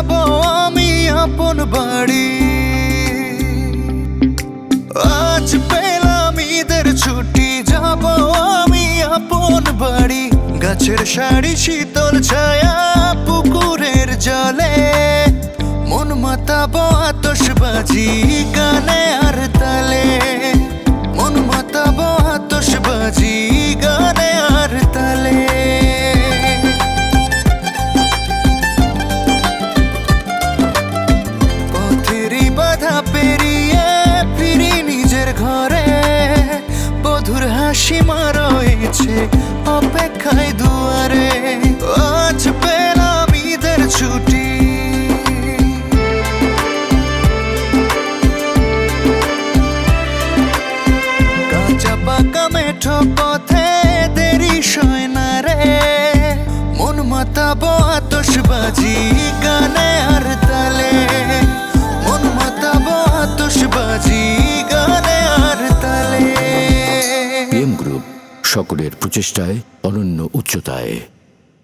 যাব আমি আপন বাড়ি। আজ পেলাম ঈদের ছুটি, যাব আমি আপন বাড়ি। গাছের শাড়ি, শীতল ছায়া, পুকুরের জলে মন মাতাবো আতশবাজি গানে আর তালে। মন মাতাবো আতশবাজি গানে আর তালে। পথেরই বাধা পেরিয়ে ফিরি নিজের ঘরে। বধুর হাসি রয়েছে অপেক্ষায় দুয়ারে। আজ পেলাম ঈদের ছুটি, কাঁচা পাকা মেঠো পথে দেরি সয় না রে। মন মাতাবো আতশবাজি গানে আর তালে। মন মাতাবো আতশবাজি গানে আর তালে। PM গ্রুপ, সকলের প্রচেষ্টায় অনন্য উচ্চতায়।